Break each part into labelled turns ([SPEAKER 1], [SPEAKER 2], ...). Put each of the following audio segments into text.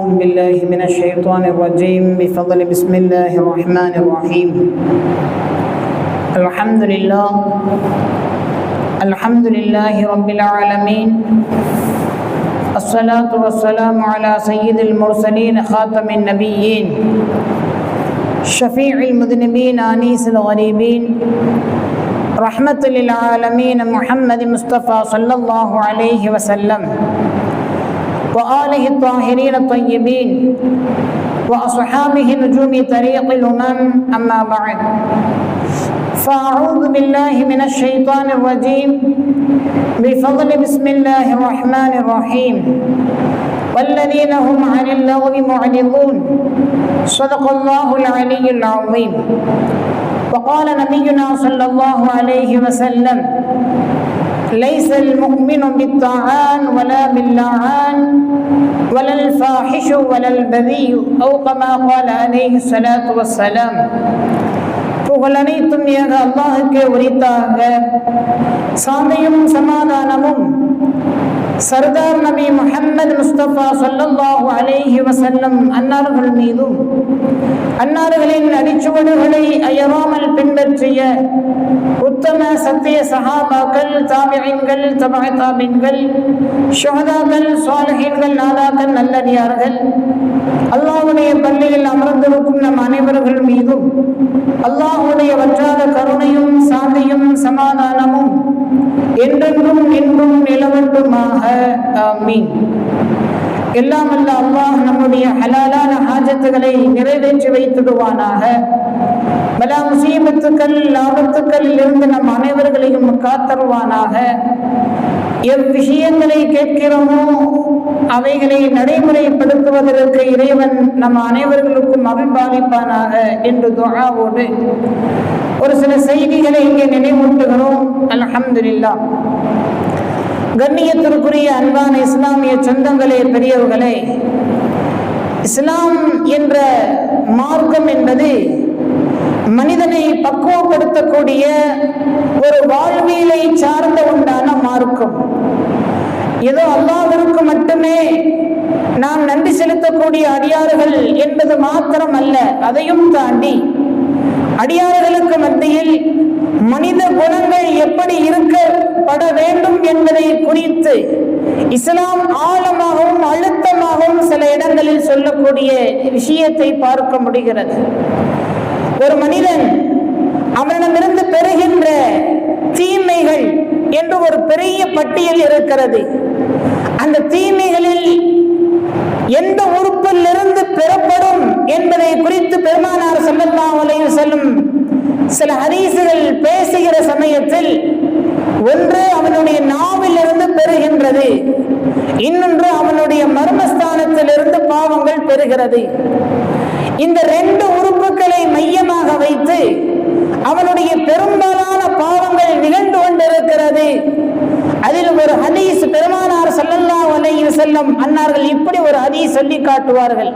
[SPEAKER 1] أعوذ بالله من الشيطان الرجيم بفضل بسم الله الرحمن الرحيم. الحمد لله رب العالمين. الصلاة والسلام على سيد المرسلين خاتم النبيين شفيع المذنبين أنيس الغريبين رحمة للعالمين محمد مصطفى صلى الله عليه وسلم وآله الطاهرين الطيبين وأصحابه نجوم طريق الأمم. أما بعد، فأعوذ بالله من الشيطان الرجيم بفضل بسم الله الرحمن الرحيم. والذين هم عن اللغو معرضون. صدق الله العلي العظيم. وقال نبينا صلى الله عليه وسلم: ليس المؤمن بالطاعان ولا باللعان ولا الفاحش ولا البذيء، أو كما قال عليه الصلاة والسلام. புகழ் அனைத்தும் ஏக அல்லாஹுக்கே உரித்தாக. சாந்தியும் சமாதானமும் சர்தார் நபி முஹம்மது முஸ்தபா ஸல்லல்லாஹு அலைஹி வஸல்லம் அன்னார்கள் மீதும், அன்னார்களின் அடிச்சுவடுகளை அயராமல் பின்பற்றிய உத்தம சத்திய சஹாபாக்கள், தாபிஈன்கள், தபஅ தாபிஈன்கள், ஷுஹதாக்கள், ஸாலிஹீன்கள், நாதாக்கள், நல்லடியார்கள், அல்லாஹ்வுடைய பள்ளியில் அமர்ந்திருக்கும் நம் அனைவர்கள் மீதும் அல்லாஹ்வுடைய வற்றாத கருணையும் சாந்தியும் சமாதானமும் என்றென்றும் இன்றும் நிலவட்டுமாக. ஆமீன். எல்லாம் அல்ல அல்லாஹ் நம்முடைய ஹலாலான ஹாஜத்துகளை நிறைவேற்றி வைத்திடுவானாக. பலா முசீபத்துக்கள், ஆபத்துக்களில் இருந்து நம் அனைவர்களையும் காத்தருவானாக. எவ்விஷயங்களை கேட்கிறோமோ அவைகளை நடைமுறைப்படுத்துவதற்கு இறைவன் நம் அனைவர்களுக்கும் அருள் பாலிப்பானாக என்று துஆவோடு ஒரு சில செய்திகளை இங்கே நினைவூட்டுகிறோம். அல்ஹம்துலில்லாஹ். கண்ணியத்திற்குரிய அன்பான இஸ்லாமிய சொந்தங்களே, பெரியவர்களே, இஸ்லாம் என்ற மார்க்கம் என்பது மனிதனை பக்குவப்படுத்தக்கூடிய ஒரு வாழ்வியலை சார்ந்த உண்டான மார்க்கம். ஏதோ அல்லாஹ்விற்கு மட்டுமே நாம் நன்றி செலுத்தக்கூடிய அடியார்கள் என்பது மாத்திரம் அல்ல, அதையும் தாண்டி அடியார்களுக்கு மத்தியில் மனித குணங்கள் எப்படி இருக்கப்பட வேண்டும் என்பதை குறித்து இஸ்லாம் ஆழமாகவும் அழுத்தமாகவும் சில இடங்களில் சொல்லக்கூடிய விஷயத்தை பார்க்க முடிகிறது. ஒரு மனிதன் அவனிடமிருந்து பெறுகின்ற தீமைகள் என்று ஒரு பெரிய பட்டியல் இருக்கிறது. அந்த தீமைகளில் எந்த உறுப்பில் இருந்து பெறப்படும் என்பதை குறித்து பெருமானார் ஸல்லல்லாஹு அலைஹி வஸல்லம் சில ஹதீசுகள் பேசுகிற சமயத்தில், ஒன்று அவனுடைய நாவில் இருந்து பெறுகின்றது, இன்னொன்று அவனுடைய மர்மஸ்தானத்திலிருந்து பாவங்கள் பெறுகிறது. இந்த ரெண்டு உறுப்புகளை மையமாக வைத்து அவனுடைய பெரும்பாலான பாவங்கள் நிகழ்ந்து கொண்டிருக்கிறது. அதில் ஒரு ஹதீஸ் பெருமானார் ஸல்லல்லாஹு அலைஹி வஸல்லம் அன்னார்கள் இப்படி ஒரு ஹதீஸ் சொல்லி காட்டுவார்கள்.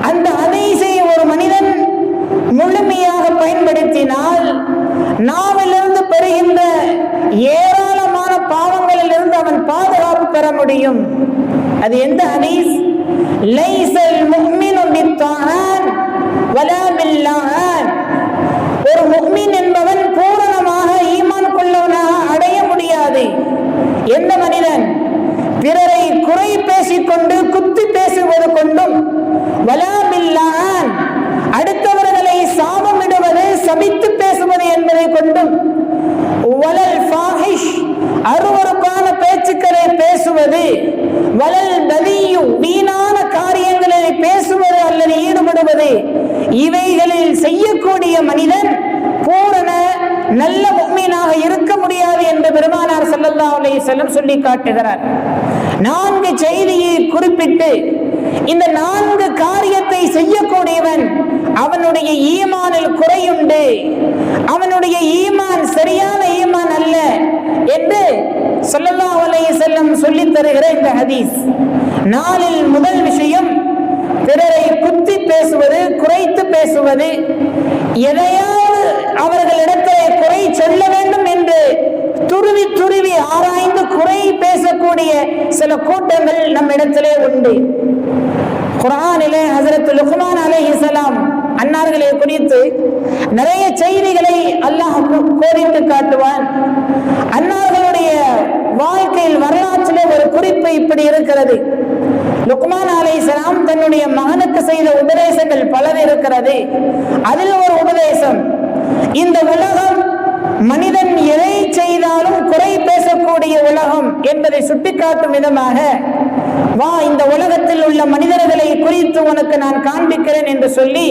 [SPEAKER 1] அந்த ஹதீஸை ஒரு மனிதன் முழுமையாக பயன்படுத்தினால் நாவிலிருந்து பெறுகின்ற ஏராளமான பாவங்களிலிருந்து அவன் பாதுகாப்பு பெற முடியும். அது எந்த ஹதீஸ்? லைஸல் முஃமினு பித்தாஆன் வலா பில்லாஆன். ஒரு முஃமின் என்பவன் பூரணமாக ஈமான் கொள்ளவனாக அடைய முடியாது. எந்த மனிதன் பிறரை குறை பேசிக்கொண்டு குத்தி பேசுவது கொண்டும், வலா பில்லாஆன் அடுத்தவர்களை சாபமிடுவது, சபித்து பேசுவது என்பதை கொண்டும், வலல் ஃபாஹிஷ் அருவருப்பான பேச்சுக்களை பேசுவது, வலல் பதீயு வீணான காரியங்களை பேசுவது அல்லது ஈடுபடுவது, இவைகளில் செய்யக்கூடிய மனிதன் பூரண நல்ல முஃமினாக இருக்க முடியாது என்று பெருமானார் ஸல்லல்லாஹு அலைஹி வஸல்லம் சொல்லி காட்டுகிறார். 4 செய்தியை குறிப்பிட்டு இந்த 4 காரியத்தை செய்யக்கூடியவன் அவனுடைய ஈமானில் குறையுண்டு, அவனுடைய ஈமான் சரியான ஈமான் அல்ல என்று ஸல்லல்லாஹு அலைஹி வஸல்லம் சொல்லி தருகிற இந்த ஹதீஸ். 4ல் முதல் விஷயம் பிறரை குத்தி பேசுவது, குறைத்து பேசுவது. எதையாவது அவர்களிடத்திலே குறை சொல்ல வேண்டும் என்று துருவி துருவி ஆராய்ந்து குறை பேசக்கூடிய சில கூட்டங்கள் நம்மிடத்திலே உண்டு. குர்ஆனிலே ஹஜ்ரத் லுக்மான் அலைஹிஸ்ஸலாம் அன்னார்களை குறித்து நிறைய செய்திகளை அல்லாஹ் கோடிட்டு காட்டுவான். அன்னார்களுடைய வாழ்க்கையில் வரலாற்றிலே ஒரு குறிப்பு இப்படி இருக்கிறது. லுக்மான் அலைஹிஸ்ஸலாம் தன்னுடைய மகனுக்கு செய்த உபதேசங்கள் பலர் இருக்கிறது. அதில் ஒரு உபதேசம், இந்த உலகம் மனிதன் எதை செய்தாலும் குறை பேசக்கூடிய உலகம் என்பதை சுட்டிக்காட்டும் விதமாக, வா இந்த உலகத்தில் உள்ள மனிதர்களை குறித்து உனக்கு நான் காண்பிக்கிறேன் என்று சொல்லி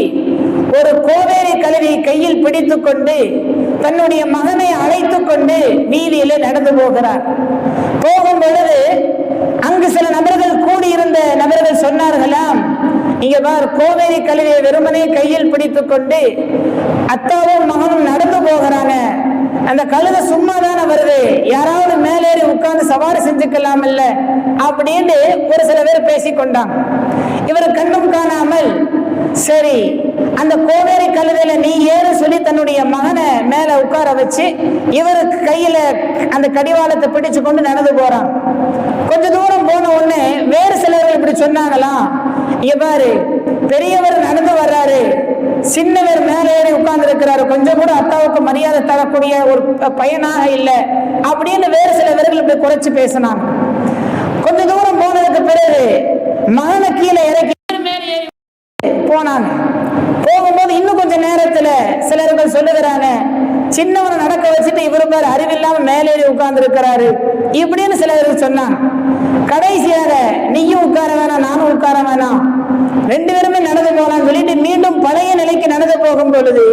[SPEAKER 1] ஒரு கோவேரி கழுவியை கையில் பிடித்துக் கொண்டு தன்னுடைய மகனை அழைத்துக் கொண்டு வீதியிலே நடந்து போகிறார். போகும் பொழுது அங்கு சில நபர்கள் கூடியிருந்த நபர்கள் சொன்னார்களாம், இங்க பார், கோவேரி கழுவியை வெறுமனே கையில் பிடித்துக் கொண்டு அத்தாவும் மகனும் நடந்து போகிறாங்க, அந்த கழுதை சும்மா தானே வருது, யாராவது மேலேறி உட்கார்ந்து சவாரி செஞ்சுக்கலாம் இல்ல அப்படின்னு ஒரு சில பேர் பேசிக்கொண்டாங்க. இவர் கண்ணும் காணாமல், சரி அந்த கோவேரி கழுதையில நீ ஏறு சொல்லி தன்னுடைய மகனை மேல உட்கார வச்சு இவருக்கு கையில அந்த கடிவாளத்தை பிடிச்சு கொண்டு நடந்து போறான். கொஞ்ச தூரம் போன உடனே வேறு சிலர்கள் இப்படி சொன்னாங்களாம், இங்க பாரு, பெரியவர் நடந்து வர்றாரு, சின்னவர் மேல ஏறி உட்கார்ந்து இருக்கிறாரு, கொஞ்சம் கூட அத்தாவுக்கு மரியாதை தரக்கூடிய ஒரு பையனாக இல்லை அப்படின்னு வேறு சிலவர்கள் இப்படி குறைச்சு பேசினாங்க. கொஞ்ச தூரம் போனதுக்கு பிறகு மகனை கீழே இறக்கி போனாங்க. போகும்போது இன்னும் கொஞ்ச நேரத்துல சிலர்கள் சொல்லுகிறாங்க, சின்னவனை நடக்க வச்சுட்டு இவரு பேர் அறிவில்லாம மேலேறி உட்கார்ந்து இருக்கிறாரு இப்படின்னு சிலர்கள் சொன்னாங்க. கடைசியாக நீயும் உட்கார வேணாம் நானும் உட்கார வேணாம், ரெண்டு பேருமே நடந்து போலாம் சொல்லிட்டு மீண்டும் பழைய நிலைக்கு நடந்து போகும் பொழுது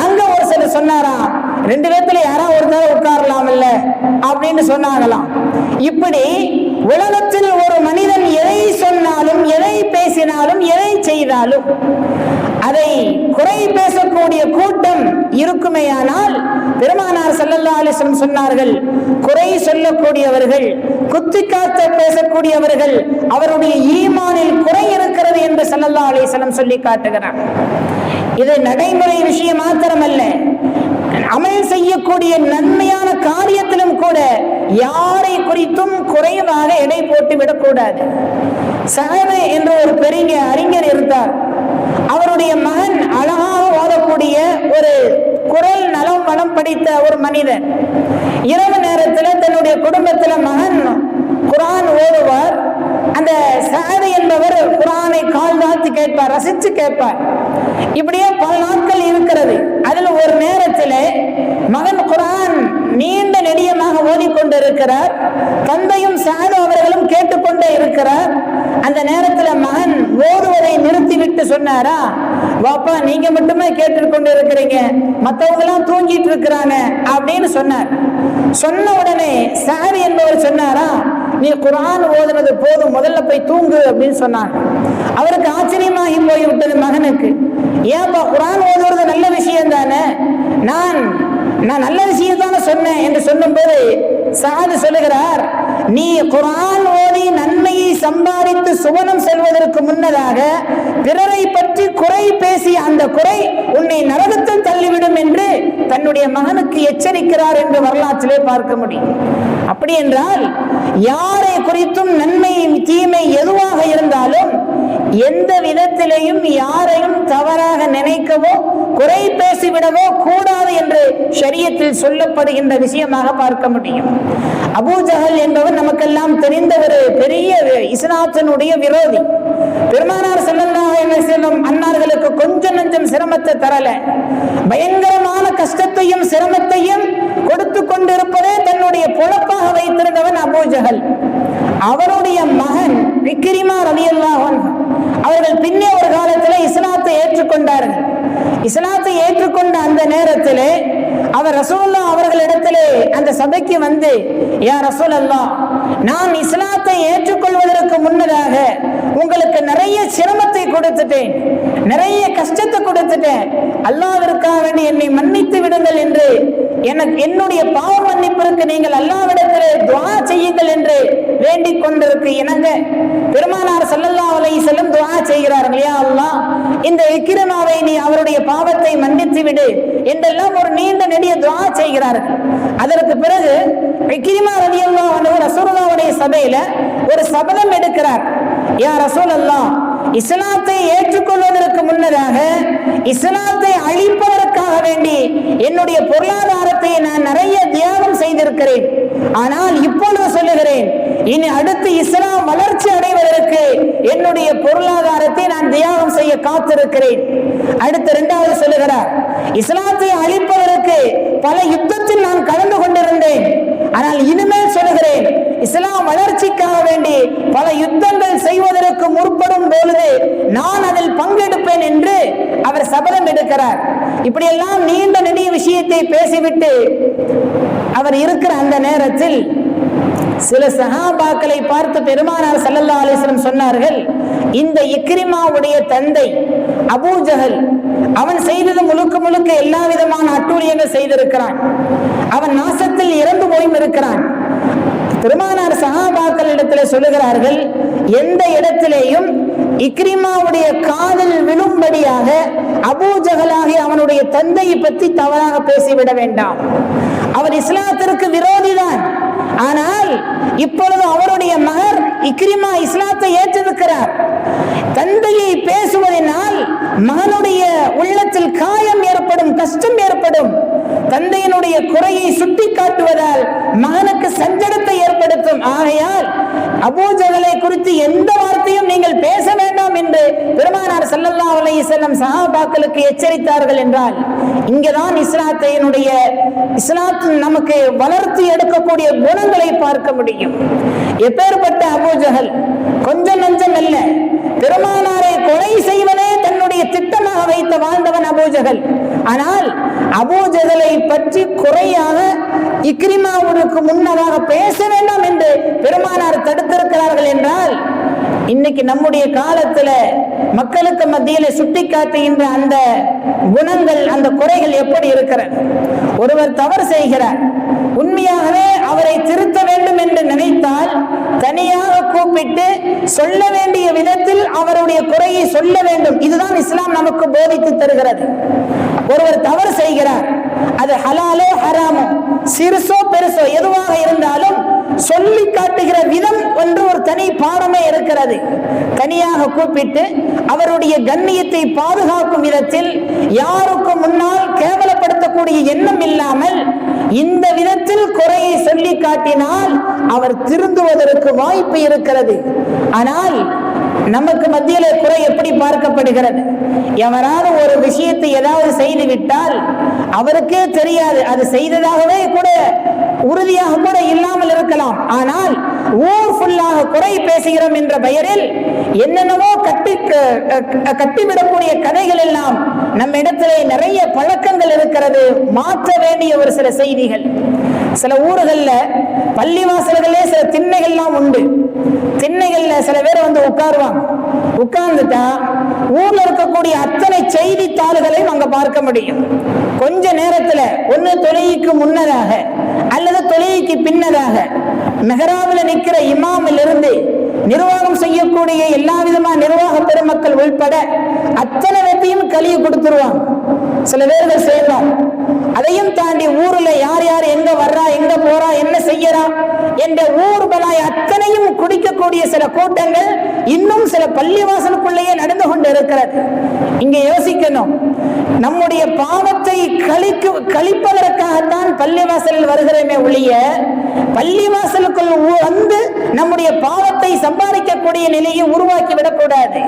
[SPEAKER 1] அங்க ஒரு சிலர் சொன்னாராம், ரெண்டு பேர்த்துல யாராவது ஒருத்தர உட்காரலாம் இல்ல அப்படின்னு சொன்னாங்களாம். இப்படி உலகத்தில் ஒரு மனிதன் எதை சொன்னாலும் எதை பேசினாலும் எதை செய்தாலும் அதை குறை பேசக்கூடிய கூட்டம் இருக்குமேயானால் பெருமானார் ஸல்லல்லாஹு அலைஹி வஸல்லம் சொன்னார்கள், குறை சொல்லக்கூடியவர்கள், குத்திக்காத்த பேசக்கூடியவர்கள் அவருடைய ஈமானில் குறை இருக்கிறது என்று ஸல்லல்லாஹு அலைஹி வஸல்லம் சொல்லி காட்டுகிறார். இது நடைமுறை விஷயம் மாத்திரமல்ல, அமல் செய்யக்கூடிய நன்மையான காரியத்திலும் கூட யாரை குறித்தும் குறைவாக எடை போட்டு விடக்கூடாது. சஹாபி என்ற ஒரு பெரிய அறிஞர் இருந்தார். அவருடைய மகன் அழகாக ஓதக்கூடிய ஒரு குரல் நலம் வளம் படித்த ஒரு மனிதர். இரவு நேரத்தில் தன்னுடைய குடும்பத்தில் மகன் குர்ஆன் ஓதுவார். அந்த சஹாபி என்பவர் குர்ஆனை கால் தாழ்த்தி கேட்பார், ரசித்து கேட்பார். இப்படியே பல நாட்கள் இருக்கிறது. அதில் ஒரு நேரத்தில் மகன் குர்ஆன் நீண்ட நெடியமாக ஓதிக்கொண்டிருக்கிறார். தந்தையும் சஹாபி அவர்களும் கேட்டுக்கொண்டே இருக்கிறார். அந்த நேரத்தில் மகன் ஓதுவதை நிறுத்திவிட்டு சொன்னாரா, வாப்பா நீங்க மட்டுமே கேட்டுக்கொண்டு இருக்கிறீங்க, மற்றவங்க எல்லாம் தூங்கிட்டு இருக்கிறாங்க அப்படின்னு சொன்னார். சொன்ன உடனே சஹாபி என்பவர் சொன்னாரா, நீ குர்ஆன் ஓதுனது போதும், முதல்ல போய் தூங்கு அப்படின்னு சொன்னார். அவருக்கு ஆச்சரியமாகி போய்விட்டது மகனுக்கு. ஏன்பா குர்ஆன் ஓதுவது நல்ல விஷயம் தானே, நான் நல்ல விஷயம் தானே சொன்னேன் என்று சொல்லும் போது சஹாபி சொல்லுகிறார், நீ குர்ஆன் ஓதி நன்மையை சம்பாதித்து சுவனம் செல்வதற்கு முன்னதாக பிறரை பற்றி குறை பேசி அந்த குறை உன்னை நரகத்தில் தள்ளிவிடும் என்று தன்னுடைய மகனுக்கு எச்சரிக்கிறார் என்று வரலாற்றிலே பார்க்க முடியும். அப்படி என்றால் யாரை குறித்தும் நன்மை தீமை எதுவாக இருந்தாலும் எந்த விதத்திலேயும் யாரையும் தவறாக நினைக்கவோ குறை பேசிவிடவோ கூடாது என்று ஷரியத்தில் சொல்லப்படுகின்ற விஷயமாக பார்க்க முடியும். அபூ ஜஹல் என்பவர் நமக்கெல்லாம் தெரிந்த ஒரு பெரிய இஸ்லாத்தினுடைய விரோதி. பெருமானார் ஸல்லல்லாஹு அலைஹி வஸல்லம் அன்னார்களுக்கு கொஞ்சம் நஞ்சம் சிரமத்தை தரல, பயங்கரமான கஷ்டத்தையும் சிரமத்தையும் கொடுத்து கொண்டிருப்பதே தன்னுடைய பொழப்பாக வைத்திருந்தவன் அபூ ஜஹல். அவருடைய மகன் இக்ரிமா ரலியல்லாஹு அன்ஹு அவர்கள் பின்னே ஒரு காலத்தில் இஸ்லாத்தை ஏற்றுக்கொண்டார்கள். இஸ்லாத்தை ஏற்றுக்கொண்ட அந்த நேரத்தில் அவர் ரசூலுல்லாஹ் அவர்களிடத்திலே அந்த சபைக்கு வந்து, யா ரசூலல்லாஹ், நான் இஸ்லாத்தை ஏற்றுக்கொள்வதற்கு முன்னதாக உங்களுக்கு நிறைய சிரமத்தை கொடுத்துட்டேன், நிறைய கஷ்டத்தை கொடுத்துட்டேன், அல்லாஹ்விற்காக வேண்டி என்னை மன்னித்து விடுங்கள் என்று என்னுடைய பாவ மன்னிப்பிற்கு நீங்கள் அல்லாஹ்விடத்திலே துஆ செய்யுங்கள் என்று வேண்டிக் கொண்டிருக்கு. இணங்க பெருமானார் ஸல்லல்லாஹு அலைஹி வஸல்லம் துஆ செய்கிறார்கள், யா அல்லாஹ், இந்த இக்ரிமாவை நீ அவருடைய பாவத்தை மன்னித்து விடு என்றெல்லாம் ஒரு நீண்ட நெடிய துஆ செய்கிறார்கள். அதற்கு பிறகு இக்ரிமா ரலியல்லாஹு அன்ஹு ரசூலுல்லாஹ்வுடைய சபையில ஒரு சபதம் எடுக்கிறார். யா ரசூலல்லாஹ், இஸ்லாத்தை ஏற்றுக்கொள்வதற்கு முன்னதாக இஸ்லாத்தை அழிப்பதற்காக வேண்டி என்னுடைய பொருளாதாரத்தை நான் நிறைய தியாகம் செய்திருக்கிறேன். ஆனால் இப்பொழுது சொல்லுகிறேன், இனி அடுத்து இஸ்லாம் வளர்ச்சி அடைவதற்கு என்னுடைய பொருளாதாரத்தை நான் தியாகம் செய்ய காத்திருக்கிறேன். அடுத்து இரண்டாவது சொல்லுகிறார், இஸ்லாத்தை அழிப்பதற்கு பல யுத்தத்தில் நான் கலந்து கொண்டிருந்தேன். ஆனால் இனிமேல் சொல்லுகிறேன், இஸ்லாம் வளர்ச்சிக்காக வேண்டி பல யுத்தங்கள் செய்வதற்கு முற்படும் பொழுது நான் அதில் பங்கெடுப்பேன் என்று அவர் சபதம் எடுக்கிறார். இப்படியெல்லாம் நீண்ட நெடிய விஷயத்தை பேசிவிட்டு அவர் இருக்கிற அந்த நேரத்தில் சில சஹாபாக்களை பார்த்து பெருமானார் ஸல்லல்லாஹு அலைஹி வஸல்லம் சொன்னார்கள், இந்த இக்ரிமாவுடைய தந்தை அபூ ஜஹல் அவன் செய்தது முழுக்க முழுக்க எல்லா விதமான அட்டூழியங்கள் செய்திருக்கிறான். அவன் நாசத்தில் இறந்து போயும் இருக்கிறான். பெருமானார் சஹாபாக்கள் இடத்துல சொல்லுகிறார்கள், எந்த இடத்திலேயும் இக்ரிமாவுடைய காதில் விழும்படியாக அபூ ஜஹலாகி அவனுடைய தந்தையை பற்றி தவறாக பேசிவிட வேண்டாம். அவர் இஸ்லாத்திற்கு விரோதிதான். ஆனால் இப்பொழுது அவருடைய மகர் இக்ரிமா இஸ்லாத்தை ஏற்றிருக்கிறார். தந்தையை பேசுவதனால் மகனுடைய உள்ளத்தில் காயம் ஏற்படும், கஷ்டம் ஏற்படும். தந்தையினுடைய குறையை சுட்டி காட்டுவதால் மகனுக்கு சஞ்சலத்தை ஏற்படுத்தும். ஆகையால் அபூ ஜஹலை குறித்து எந்த வார்த்தையும் நீங்கள் பேச வேண்டாம் என்று பெருமானார் ஸல்லல்லாஹு அலைஹி வஸல்லம் சஹாபாக்களுக்கு எச்சரித்தார்கள் என்றால், இங்கேதான் இஸ்லாத்தின் நமக்கு வளர்த்து எடுக்கக்கூடிய குணங்களை பார்க்க முடியும். எப்பேற்பட்ட அபூ ஜஹல் கொஞ்சம் நஞ்சம் அல்ல, பெருமானாரை கொலை செய்வனே தன்னுடைய திட்டமாக வைத்து வாழ்ந்தவன் அபூ ஜஹல். ஆனால் அபூ ஜஹலை பற்றி குறையாக இக்ரிமாவுக்கு முன்னதாக பேச வேண்டாம் என்று பெருமானார் தடுத்திருக்கிறார்கள் என்றால், இன்னைக்கு நம்முடைய காலத்துல மக்களுக்கு மத்தியில சுட்டி காட்டுகின்ற அந்த குணங்கள், அந்த குறைகள் எப்படி இருக்கிறது? ஒருவர் தவறு செய்கிறார், உண்மையாகவே அவரை திருத்த வேண்டும் என்று நினைத்தால் தனியாக கூப்பிட்டு சொல்ல வேண்டிய விதத்தில் அவருடைய குறையை சொல்ல வேண்டும். இதுதான் இஸ்லாம் நமக்கு போதித்து தருகிறது. ஒருவர் தவறு செய்கிறார், அது ஹலாலோ ஹராமோ, சிறுசோ பெருசோ எதுவாக இருந்தாலும் சொல்லி காட்டுகிற விதம் ஒன்று ஒரு தனி பாடமே இருக்கிறது. தனியாக கூப்பிட்டு அவருடைய கண்ணியத்தை பாதுகாக்கும் விதத்தில் யாருக்கு முன்னால் கேவலப்படுத்தக்கூடிய எண்ணம் இல்லாமல் இந்த விதத்தில் குறையை சொல்லி காட்டினால் அவர் திருந்துவதற்கு வாய்ப்பு இருக்கிறது. ஆனால் நமக்கு மத்தியில குறை எப்படி பார்க்கப்படுகிறது? எவராவது ஒரு விஷயத்தை ஏதாவது செய்து விட்டால் அவருக்கே தெரியாது, அது செய்ததாகவே கூட உறுதியாக கூட இல்லாமல் இருக்கலாம். ஆனால் ஊர் ஃபுல்லாக குறை பேசுகிறோம் என்ற பெயரில் என்னென்னவோ கட்டிவிடக்கூடிய கதைகள் எல்லாம் நம்ம இடத்திலே நிறைய பழக்கங்கள் இருக்கிறது. மாற்ற வேண்டிய ஒரு சில செய்திகள். சில ஊர்கள்ல பள்ளிவாசல்களே சில திண்ணைகள்லாம் உண்டு. திண்ணைகள்ல சில பேர் வந்து உட்காருவாங்க. உட்கார்ந்துட்டா ஊர்ல இருக்கக்கூடிய அத்தனை செய்தித்தாள்களையும் அங்க பார்க்க முடியும். கொஞ்ச நேரத்துல ஒன்னு தொழுகைக்கு முன்னதாக அல்லது தொழுகைக்கு பின்னதாக மெஹராபில் நிற்கிற இமாமில் இருந்து நிர்வாகம் செய்யக்கூடிய எல்லா விதமான நிர்வாக பெருமக்கள் உள்பட அத்தனை பேரையும் கழுவி கொடுத்துருவாங்க. சில பேர்கள் செய்யணும். அதையும் தாண்டி ஊர்ல யார் யார் எங்க வர்றா, எங்க போறா, என்ன செய்யறா என்ற ஊர் பலாய் அத்தனையும் குடிக்கக்கூடிய சில கூட்டங்கள் இன்னும் சில பள்ளிவாசலுக்குள்ளேயே நடந்து கொண்டு இருக்கிறது. இங்க யோசிக்கணும், நம்முடைய பாவத்தை கழிப்பதற்காகத்தான் பள்ளிவாசலில் வருகிறோமே ஒழிய பள்ளிவாசலுக்குள் வந்து நம்முடைய பாவத்தை சம்பாதிக்கக்கூடிய நிலையை உருவாக்கி விடக்கூடாது.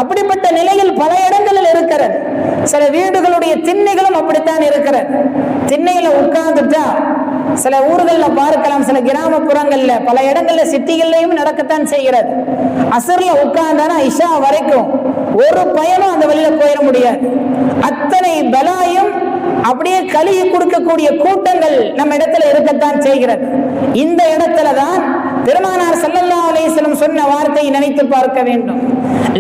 [SPEAKER 1] அப்படிப்பட்ட நிலையில் பல இடங்களில் இருக்கிறது. சில வீடுகளுடைய திண்ணைகளும் அப்படித்தான் இருக்கிறது. திண்ணையில உட்கார்ந்துட்டா சில ஊர்கள்ல பார்க்கலாம், சில கிராமப்புறங்கள்ல பல இடங்கள்ல சிட்டிகள்லயும் நடக்கத்தான் செய்கிறது. அசர்ல உட்கார்ந்தானா இஷா வரைக்கும் ஒரு பயனும் அந்த வழியில போயிட முடியாது. அத்தனை பலாயும் அப்படியே கழுவி கொடுக்கக்கூடிய கூட்டங்கள் நம்ம இடத்துல இருக்கத்தான் செய்கிறது. இந்த இடத்துலதான் பெருமானார் ஸல்லல்லாஹு அலைஹி வஸல்லம் சொன்ன வார்த்தையை நினைத்து பார்க்க வேண்டும்.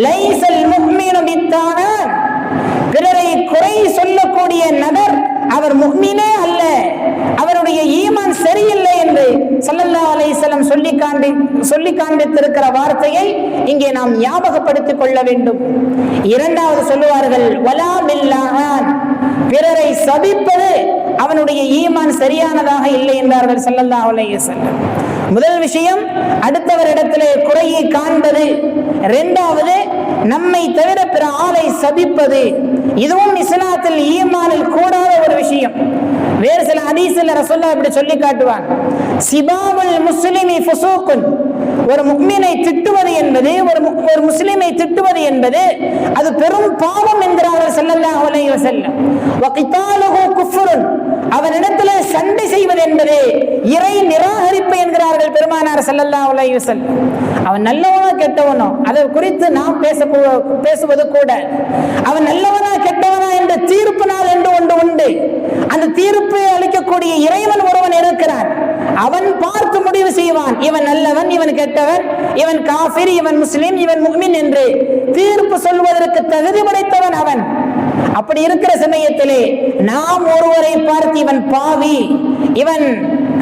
[SPEAKER 1] லைஸல் முஃமினு பித்தானான், பிறரை குறை சொல்லக்கூடிய நபர் அவர் முஃமினே அல்ல, அவருடைய ஈமான் சரியில்லை என்று ஸல்லல்லாஹு அலைஹி வஸல்லம் சொல்லி காண்பித்திருக்கிற வார்த்தையை இங்கே நாம் ஞாபகப்படுத்திக் கொள்ள வேண்டும். இரண்டாவது சொல்லுவார்கள், வலா பில்லாஹ், பிறரை சபிப்பது அவனுடைய ஈமான் சரியானதாக இல்லை என்றார்கள் ஸல்லல்லாஹு அலைஹி வஸல்லம். முதல் விஷயம் அடுத்தவர் இடத்திலே குறையை காண்பது. இரண்டாவது நம்மை தவிர பிற ஆளை சபிப்பது, இதுவும் இஸ்லாத்தில் ஈமானில் கூடாத ஒரு விஷயம். வேறு சில ஹதீஸ்ல ரசூலுல்லாஹ் இப்படி சொல்லி காட்டுவான், சிபாபுல் முஸ்லிமி ஃபுசூக்குன், ஒரு முஃமினை திட்டுவது என்பது, ஒரு முஸ்லிமை திட்டுவது என்பது அது பெரும் பாவம் என்கிறார்கள் ஸல்லல்லாஹு அலைஹி வஸல்லம். வ கிதாலுஹு குஃப்ருன், அவனிடத்தில் சண்டை செய்வது என்பது இறை நிராகரிப்பு என்கிறார்கள் பெருமானார் ஸல்லல்லாஹு அலைஹி வஸல்லம். அவன் நல்லவனா கெட்டவனோ அதை குறித்து நாம் பேசுவது கூட, அவன் நல்லவனா கெட்டவனா என்ற தீர்ப்பு நாள் என்று ஒன்று உண்டு. அந்த தீர்ப்பை அளிக்கக்கூடிய இறைவன் ஒருவன் இருக்கிறான். அவன் பார்த்து முடிவு செய்வான், இவன் நல்லவன், இவன் கெட்டவன், இவன் காஃபிர், இவன் முஸ்லிம், இவன் முஃமின் என்று தீர்ப்பு சொல்வதற்கு தகுதி படைத்தவன் அவன். அப்படி இருக்கிற சமயத்திலே நாம் ஒருவரை பார்த்து இவன் பாவி, இவன்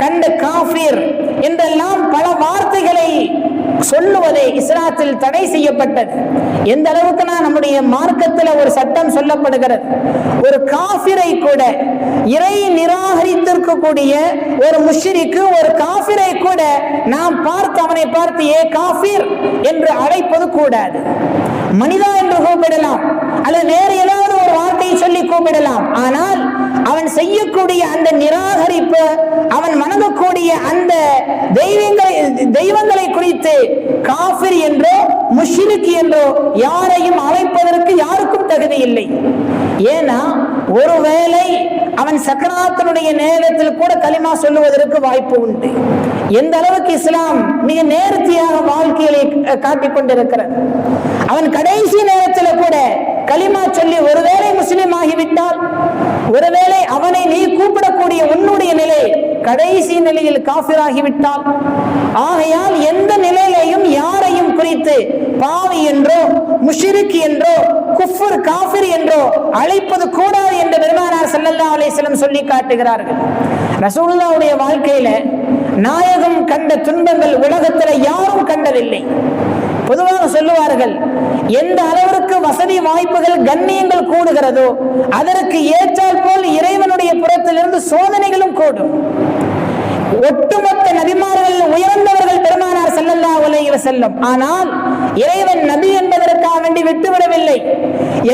[SPEAKER 1] கண்ட காஃபிர் என்றெல்லாம் பல வார்த்தைகளை சொல்லுவதே இஸ்லாத்தில் தடை செய்யப்பட்டது. எந்த அளவுக்கு நம்முடைய மார்க்கத்தில் ஒரு சட்டம் சொல்லப்படுகிறது, ஒரு காஃபிரை கூட, இறை நிராகரித்திருக்கக்கூடிய ஒரு முஷ்ரிக்கு, ஒரு காஃபிரை கூட நாம் பார்த்து அவனை பார்த்து ஏ காஃபிர் என்று அழைப்பது கூடாது. மனிதா என்று கூப்பிடலாம், அல்லது வேறு ஏதாவது ஒரு வார்த்தையை சொல்லி கூப்பிடலாம். ஆனால் அவன் செய்யக்கூடிய அந்த நிராகரிப்பு, அவன் வணங்கக்கூடிய அந்த தெய்வங்களை குறித்து காஃபிர் என்றோ முஷ்ரிக் என்றோ யாரையும் அழைப்பதற்கு யாருக்கும் தகுதி இல்லை. ஏன்னா ஒருவேளை அவன் சக்கராத்தினுடைய நேரத்தில் கூட கலிமா சொல்லுவதற்கு வாய்ப்பு உண்டு. எந்த அளவுக்கு இஸ்லாம் மிக நேர்த்தியாக வாழ்க்கையை காட்டிக் கொண்டிருக்கிறது. அவன் கடைசி நேரத்தில் கூட கலிமா சொல்லி ஒருவேளை முஸ்லிம் ஆகிவிட்டால், ஒருவேளை அவனை நீ கூப்பிடக்கூடிய உன்னுடைய நிலை கடைசி நிலையில் காஃபிர் ஆகிவிட்டால், ஆகையால் எந்த நிலையிலையும் யாரையும் குறித்து பாவி என்றோ முஷ்ரிக் என்றோ குஃப்ர் காஃபிர் என்றோ அழைப்பது கூடாது என்று பெருமானார் ஸல்லல்லாஹு அலைஹி வஸல்லம் சொல்லி காட்டுகிறார்கள். ரசூலுல்லாஹ்வுடைய வாழ்க்கையில நாயகம் கண்ட துன்பங்கள் உலகத்தில் யாரும் கண்டதில்லை. பொதுவாக சொல்லுவார்கள், எந்த அளவிற்கு வசதி வாய்ப்புகள் கண்ணியங்கள் கூடுகிறதோ அதற்கு ஏற்றால் போல் இறைவனுடைய புறத்திலிருந்து சோதனைகளும் கூடும். ஒட்டுமொத்த நபிமார்கள் உயர்ந்தவர்கள் பெருமானார் ஸல்லல்லாஹு அலைஹி வஸல்லம். ஆனால் இறைவன் நபி என்பதற்காக வேண்டி விட்டுவிடவில்லை.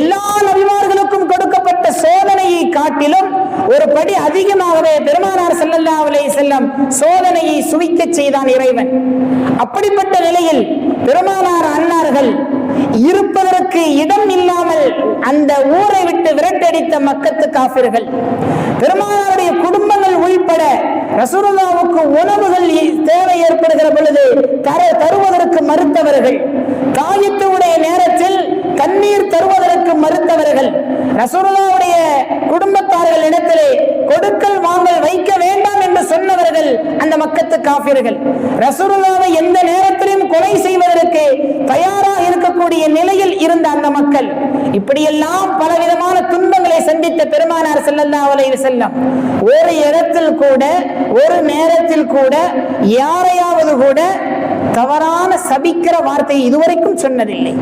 [SPEAKER 1] எல்லா நபிமார்களுக்கும் கொடுக்கப்பட்ட சோதனையை காட்டிலும் ஒரு படி அதிகமாகவே பெருமானார் ஸல்லல்லாஹு அலைஹி வஸல்லம் சோதனையை சுவிக்க செய்தான் இறைவன். அப்படிப்பட்ட நிலையில் பெருமானார் அன்னார்கள் இருப்பதற்கு இடம் இல்லாமல் அந்த ஊரை விட்டு விரட்டடித்த மக்கத்து காஃபிர்கள், பெருமானாருடைய குடும்பங்கள் உள்பட ரசூலுல்லாஹ்வுக்கு உணவுகள் தேவை ஏற்படுகிற பொழுது தருவதற்கு மறுத்தவர்கள், தாயத்துடைய நேரத்தில் தண்ணீர் தருவதற்கு மறுத்தவர்கள், ரசூலுல்லாஹ்வுடைய குடும்பத்தார்கள் இடத்திலே கொடுக்கல் வாங்கல் வைக்க வேண்டாம் என்று சொன்னவர்கள் அந்த மக்கத்து காஃபிர்கள். ரசூலுல்லாஹ்வை எந்த நேரத்திலும் கொலை செய்வதற்கு தயாராக இருக்கக்கூடிய நிலையில் இருந்த அந்த மக்கள், இப்படியெல்லாம் பலவிதமான துன்பங்களை சந்தித்த பெருமானார் ஸல்லல்லாஹு அலைஹி வஸல்லம் ஒரு இடத்தில் கூட, ஒரு நேரத்தில் கூட யாரையாவது கூட தவறான சபிக்கிற வார்த்தையை இதுவரைக்கும் சொன்னதில்லை.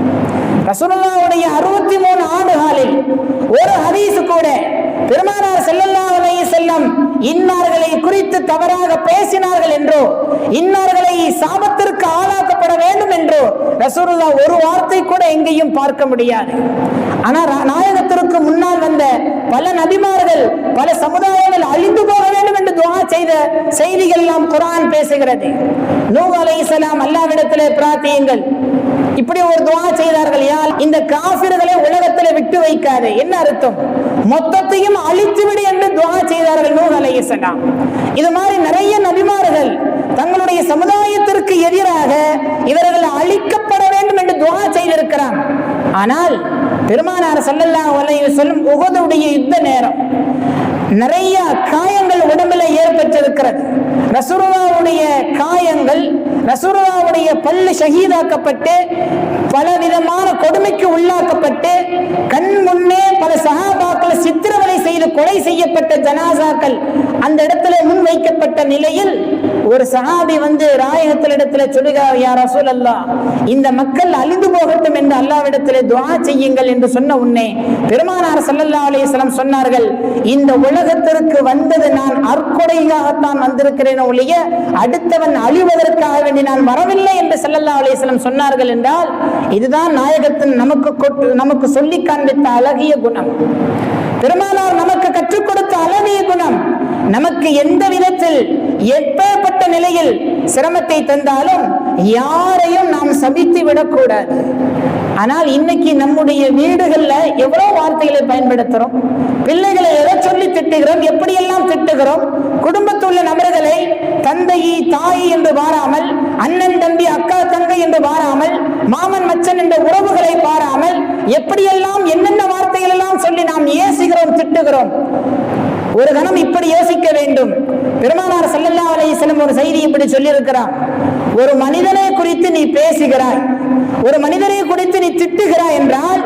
[SPEAKER 1] ரசூலுல்லாஹ்வுடைய 63 ஆண்டுகளில் ஒரு ஹதீஸ் கூட பெருமானார் ஸல்லல்லாஹு அலைஹி வஸல்லம் இன்னார்களை குறித்து தவறாக பேசினார்கள் என்றோ, இன்னார்களை சாபத்திற்கு ஆளாக்கப்பட வேண்டும் என்றோ ரசூலுல்லாஹ் ஒரு வார்த்தை கூட எங்கேயும் பார்க்க முடியாது. ஆனால் நாயகத்திற்கு முன்னால் வந்த பல நபிமார்கள், பல சமுதாயங்கள் அழிந்து போக வேண்டும் என்று துஆ செய்த செய்திகள் எல்லாம் குர்ஆன் பேசுகிறது. நூஹ் அலைஹிஸ்ஸலாம் அல்லாஹ்விடத்திலே பிரார்த்தியுங்கள், இப்படி ஒரு துஆ செய்தார்கள், யார் இந்த காஃபிர்களை உலகத்தில் விட்டு வைக்காதே. என்ன அர்த்தம்? மொத்தத்தையும் அழித்துவிடு என்று துஆ செய்தார்கள் நூஹ் அலைஹிஸ்ஸலாம். இது மாதிரி நிறைய நபிமார்கள் தங்களுடைய சமுதாயத்திற்கு எதிராக இவர்கள் அழிக்கப்பட வேண்டும் என்று துஆ செய்திருக்கிறார். ஆனால் பெருமானார் ஸல்லல்லாஹு அலைஹி வஸல்லம் உஹதுடைய யுத்த நேரம் நிறைய காயங்கள் உடம்பில் ஏற்பட்டிருக்கிறது. ரசூலுல்லாஹ்வுடைய காயங்கள், ரசூலுல்லாஹ்வுடைய பல்லு ஷஹீதாக்கப்பட்டு பலவிதமான கொடுமைக்கு உள்ளாக்கப்பட்டு கண் முன்னே பல சஹாபாக்கள் சித்திரவதை செய்து கொலை செய்யப்பட்ட ஜனாசாக்கள் அந்த இடத்துல முன்வைக்கப்பட்ட நிலையில் ஒரு சஹாபி வந்து நாயகத்தினிடத்துல சொல்லுகிறார், யா ரசூலல்லாஹ், இந்த மக்கள் அழிந்து போகட்டும் என்று அல்லாஹ்விடத்திலே துஆ செய்யுங்கள் என்று சொன்ன உடனே பெருமானார் ஸல்லல்லாஹு அலைஹி வஸல்லம் சொன்னார்கள், இந்த உலகத்திற்கு வந்தது நான் அற்கொடையாகத்தான் வந்திருக்கிறேன் ஒழிய அடுத்தவன் அழிவதற்காக வேண்டி நான் வரவில்லை என்று ஸல்லல்லாஹு அலைஹி வஸல்லம் சொன்னார்கள் என்றால் இதுதான் நாயகத்தின் நமக்கு சொல்லி காண்பித்த அழகிய குணம். பெருமானார் நமக்கு கற்றுக் கொடுத்த அழகிய குணம். நமக்கு எந்த விதத்தில் எப்பேற்பட்ட நிலையில் சிரமத்தை தந்தாலும் யாரையும் நாம் சபித்து விடக்கூடாது. ஆனால் இன்னைக்கு நம்முடைய வீடுகள்ல எவ்வளவு வார்த்தைகளை பயன்படுத்துறோம், பிள்ளைகளை எதை சொல்லி திட்டுகிறோம், எப்படியெல்லாம் திட்டுகிறோம். குடும்பத்துள்ள நபர்களை தந்தை தாய் என்று பாராமல், அண்ணன் தம்பி அக்கா தங்கை என்று பாராமல், மாமன் மச்சன் என்ற உறவுகளை பாராமல் எப்படியெல்லாம் என்னென்ன வார்த்தைகள் எல்லாம் சொல்லி நாம் ஏசுகிறோம், திட்டுகிறோம். ஒரு கணம் இப்படி யோசிக்க வேண்டும். பெருமானார் ஸல்லல்லாஹு அலைஹி வஸல்லம் ஒரு செய்தி இப்படி சொல்லி இருக்கிறார், ஒரு மனிதனை குறித்து நீ பேசுகிறாய், ஒரு மனிதனை குறித்து நீ திட்டுகிறாய் என்றால்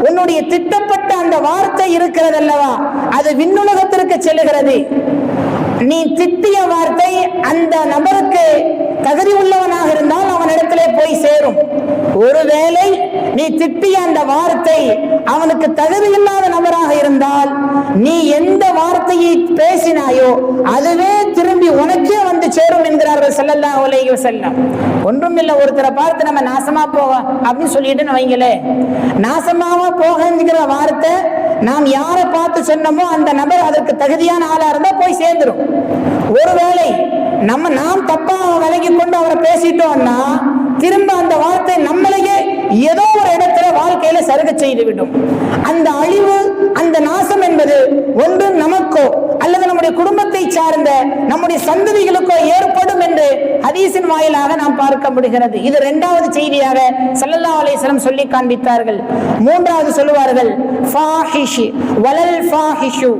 [SPEAKER 1] உன்னுடைய திட்டப்பட்ட அந்த வார்த்தை இருக்கிறது அல்லவா, அது விண்ணுலகத்திற்கு செல்லுகிறது. நீ திட்டிய வார்த்தை அந்த நபருக்கு தகுதி உள்ளவனாக இருந்தால் அவனிடத்திலே போய் சேரும். ஒருவேளை நீ திட்டிய அந்த வார்த்தை அவனுக்கு தகுதி இல்லாத நபராக இருந்தால் நீ எந்த வார்த்தையை பேசினாயோ அதுவே திரும்பி உனக்கே வந்து சேரும் என்கிறார்கள் ஸல்லல்லாஹு அலைஹி வஸல்லம். ஒன்றுமில்லை, ஒருத்தரை பார்த்து நம்ம நாசமா போக அப்படின்னு சொல்லிட்டு வைங்களே, நாசமாவா போகிற வார்த்தை நாம் யாரை பார்த்து சொன்னோமோ அந்த நபர் அதற்கு தகுதியான ஆளா இருந்தா போய் சேர்ந்துடும். ஒருவேளை நாம் தப்பா விலகி கொண்டு அவரை பேசிட்டோம்னா திரும்ப அந்த வார்த்தை நம்மளையே ஏதோ ஒரு இடத்துல வாழ்க்கையில சருக செய்துவிடும். அந்த அழிவு, அந்த நாசம் என்பது ஒன்று நமக்கோ அல்லது நம்முடைய குடும்பத்தை சார்ந்த நம்முடைய சந்ததிகளுக்கோ ஏற்படும் என்று ஹதீஸின் வாயிலாக நாம் பார்க்க முடிகிறது. இது இரண்டாவது செய்தியாக ஸல்லல்லாஹு அலைஹி வஸல்லம் சொல்லி காண்பித்தார்கள். மூன்றாவது சொல்லுவார்கள், ஃபாஹிஷ் வலல் ஃபாஹிஷு,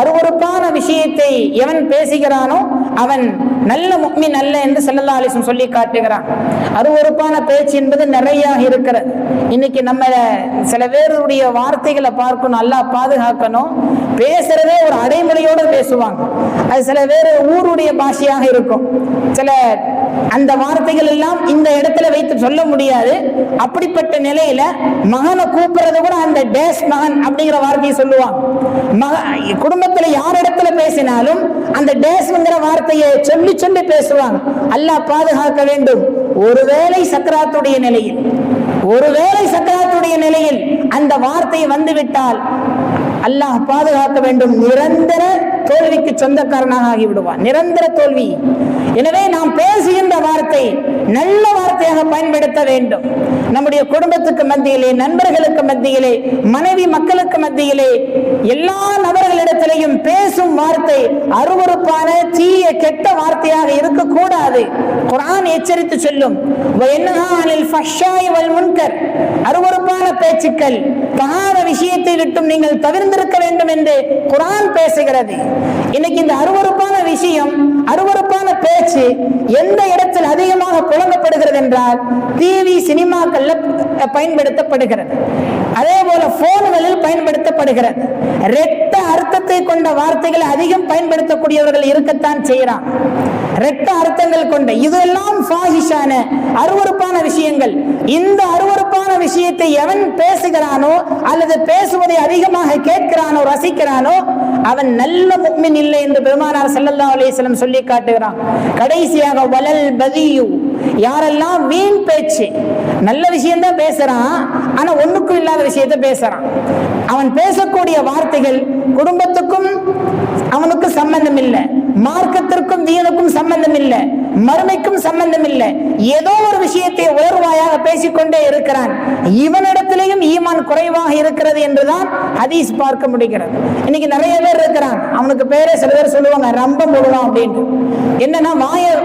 [SPEAKER 1] அருவருப்பான விஷயத்தை எவன் பேசுகிறானோ அவன் நல்ல முஃமின் அல்ல என்று ஸல்லல்லாஹு அலைஹி வஸல்லம் சொல்லி காட்டுகிறான். அருவருப்பான பேச்சு என்பது நிறைய இருக்கிறது. இன்னைக்கு நம்ம சில பேருடைய வார்த்தைகளை பார்க்கணும், அல்லாஹ் பாதுகாக்கணும். பேசுறதே ஒரு அடைமொழியோடு பேசுவாங்க. அது சில பேர் ஊருடைய பாஷையாக இருக்கும். சில அந்த வார்த்தைகள் எல்லாம் இந்த இடத்துல வைத்து சொல்ல முடியாது. அப்படிப்பட்ட நிலையில மகனை கூப்பிடுறது கூட அந்த டேஸ் மகன் அப்படிங்கிற வார்த்தையை சொல்லுவாங்க. குடும்பத்துல யார் இடத்துல பேசினாலும் அந்த டேஸ்ங்கிற வார்த்தையை சொல்லி சொல்லி பேசுவாங்க. அல்லாஹ் பாதுகாக்க வேண்டும். ஒருவேளை சக்கராத்துடைய நிலையில் அந்த வார்த்தை வந்துவிட்டால் அல்லாஹ் பாதுகாக்க வேண்டும், நிரந்தர தோல்விக்கு சொந்தக்காரனாக ஆகிவிடுவான், நிரந்தர தோல்வி. எனவே நாம் பேசுகின்ற வார்த்தை நல்ல வார்த்தையாக பயன்படுத்த வேண்டும். நம்முடைய குடும்பத்துக்கு மத்தியிலே, நண்பர்களுக்கு மத்தியிலே, மனைவி மக்களுக்கு மத்தியிலே, எல்லா நபர்களிடத்திலையும் பேசும் வார்த்தை அருவருப்பான தீய கெட்ட வார்த்தையாக இருக்கக்கூடாது. குர்ஆன் எச்சரித்து சொல்லும், அருவருப்பான பேச்சுக்கள், தகாத விஷயத்தை விட்டும் நீங்கள் தவிர்ந்திருக்க வேண்டும் என்று குர்ஆன் பேசுகிறது. இன்னைக்கு இந்த அருவருப்பான விஷயம், அருவருப்பான பேச்சு எந்த இடத்தில் அதிகமாக புழங்கப்படுகிறது என்றால் டிவி சினிமாக்கள்ல பயன்படுத்தப்படுகிறது. அதே போல போன்களில் பயன்படுத்தப்படுகிறது. ரெட்ட அர்த்தத்தை கொண்ட வார்த்தைகளை அதிகம் பயன்படுத்தக்கூடியவர்கள் இருக்கத்தான் செய்யறான். ரெட்ட அர்த்தங்கள் கொண்ட இதெல்லாம் ஃபாஹிஷான அருவருப்பான விஷயங்கள். இந்த அருவருப்பான விஷயத்தை எவன் பேசுகிறானோ அல்லது பேசுவதை அதிகமாக கேட்கிறானோ, ரசிக்கிறானோ, அவன் நல்ல முஃமின் இல்லை என்று பெருமானார் ஸல்லல்லாஹு அலைஹி வஸல்லம் சொல்லி காட்டுகிறான். கடைசியாக வலல் பதியு, யாரெல்லாம் வீண் பேச்சு, நல்ல விஷயம்தான் பேசுறான் ஆனா ஒண்ணுக்கும் இல்லாத விஷயத்தை பேசுறான். அவன் பேசக்கூடிய வார்த்தைகள் குடும்பத்துக்கும் அவனுக்கு சம்பந்தம் இல்லை, மார்க்கத்திற்கும் தீனுக்கும் சம்பந்தம் இல்லை, மறுமைக்கும் சம்பந்தம் இல்லை. ஏதோ ஒரு விஷயத்தை உயர்வாயாக பேசிக்கொண்டே இருக்கிறான். இவனிடத்திலேயும் ஈமான் குறைவாக இருக்கிறது என்றுதான் ஹதீஸ் பார்க்க முடிகிறது. இன்னைக்கு நிறைய பேர் இருக்கிறான், அவனுக்கு பேரே சில பேர் சொல்லுவாங்க ரம்பம் போடுவான் அப்படின்னு. என்னன்னா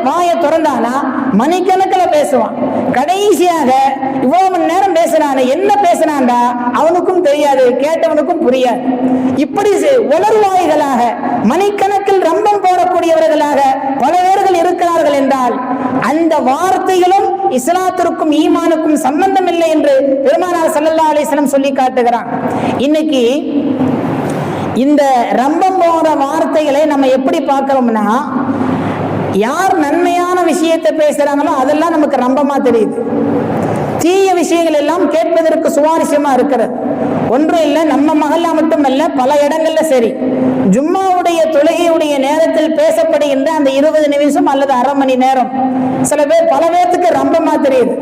[SPEAKER 1] வாய திறந்தானா மணிக்கணக்கில் பேசுவான். கடைசியாக இவ்வளவு மணி நேரம் பேசுறான், என்ன பேசுறான்டா அவனுக்கும் தெரியாது, கேட்டவனுக்கும் புரியாது. இப்படி உலர்வாய்களாக மணிக்கணக்கில் ரம்பம் போடக்கூடியவர்களாக பல பேர்கள் இருக்கிறார்கள் என்றால் அந்த வார்த்தைகளும் இஸ்லாத்திற்கும் ஈமானுக்கும் சம்பந்தம் இல்லை என்று பெருமானார் ஸல்லல்லாஹு அலைஹி வஸல்லம் சொல்லி காட்டுகிறான். இன்னைக்கு இந்த ரம்பம் போன்ற வார்த்தைகளை நம்ம எப்படி பார்க்கிறோம்னா, யார் நன்மையான விஷயத்தை பேசுறாங்களோ அதெல்லாம் நமக்கு ரம்பமா தெரியுது. தீய விஷயங்கள் எல்லாம் கேட்பதற்கு சுவாரஸ்யமா இருக்கிறது. ஒன்றும் இல்லை, நம்ம மகல்லா மட்டுமல்ல, பல இடங்கள்ல சரி, ஜும்மாவுடைய தொழுகையுடைய நேரத்தில் பேசப்படுகின்ற அந்த 20 நிமிஷம் அல்லது அரை மணி நேரம் சில பேர் பல பேர்த்துக்கு ரம்பமா தெரியுது.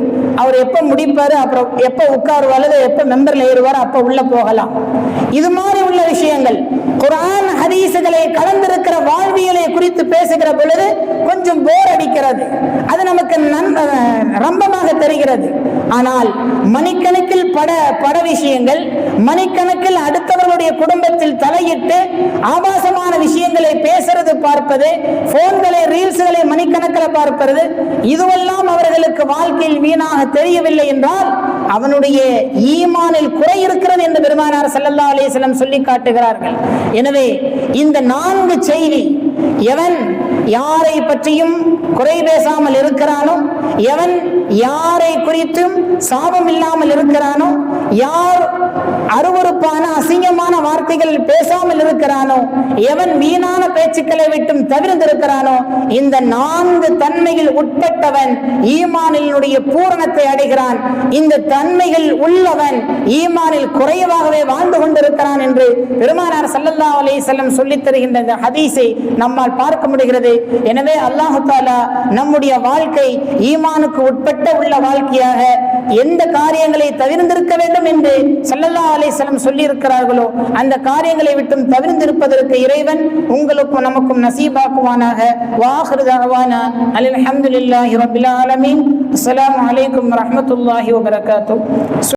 [SPEAKER 1] அவர் எப்ப முடிப்பாரு, அப்புறம் எப்ப உட்காருவாரு, எப்ப மெம்பர்ல ஏறுவார், அப்ப உள்ள போகலாம். இது மாதிரி உள்ள விஷயங்கள் குர்ஆன் ஹதீஸுகளை கலந்திருக்கிற வாழ்வியலை குறித்து பேசுகிற பொழுது கொஞ்சம் போர் அடிக்கிறது, அது நமக்கு ரம்பமாக தெரிகிறது. ஆனால் மணிக்கணக்கில் பட விஷயங்கள், மணிக்கணக்கில் அடுத்தவர்களுடைய குடும்பத்தில் தலையிட்டு ஆபாசமான விஷயங்களை பேசுறது, பார்ப்பது, போன்களை ரீல்ஸ்களை மணிக்கணக்கில் பார்ப்பது, இதுவெல்லாம் அவர்களுக்கு வாழ்க்கையில் வீணாக தெரியவில்லை என்றால் அவனுடைய ஈமானில் குறை இருக்கிறது என்று பெருமானார் ஸல்லல்லாஹு அலைஹி வஸல்லம் சொல்லி காட்டுகிறார்கள். எனவே இந்த 4 செய்தி, எவன் யாரை பற்றியும் குறை பேசாமல் இருக்கிறானோ, எவன் யாரை குறித்தும் சாபம் இல்லாமல் இருக்கிறானோ, யார் அருவருப்பான அசிங்கமான வார்த்தைகள் பேசாமல் இருக்கிறானோ, எவன் வீணான பேச்சுக்களை விட்டும் தவிர்த்திருக்கிறானோ, இந்த 4 தன்மைகள் உட்பட்டவன் ஈமானினுடைய பூரணத்தை அடைகிறான். இந்த தன்மைகள் உள்ளவன் ஈமானில் குறைவாகவே வாழ்ந்து கொண்டிருக்கிறான் என்று பெருமானார் ஸல்லல்லாஹு அலைஹி வஸல்லம் சொல்லித் தருகின்ற இந்த ஹதீஸை நம்மால் பார்க்க முடிகிறது. எனவே அல்லாஹ் தஆலா நம்முடைய வாழ்க்கை ஈமானுக்கு உட்பட்ட உள்ள வாழ்க்கையாக எந்த காரியங்களை தவிர்த்திருக்க வேண்டும் என்று ஸல்லல்லாஹு அலைஹி வஸல்லம் சொல்லி இருக்கிறார்களோ அந்த காரியங்களை விட்டும் தவிர்த்திருப்பதற்கு இறைவன் உங்களுக்கும் நமக்கும் நசீபாக்குவானாக. வாஹிரு தஅவானா அல்ஹம்துலில்லாஹி ரப்பில் ஆலமீன். அஸ்ஸலாமு அலைக்கும் வரஹ்மத்துல்லாஹி வபரகாத்துஹு.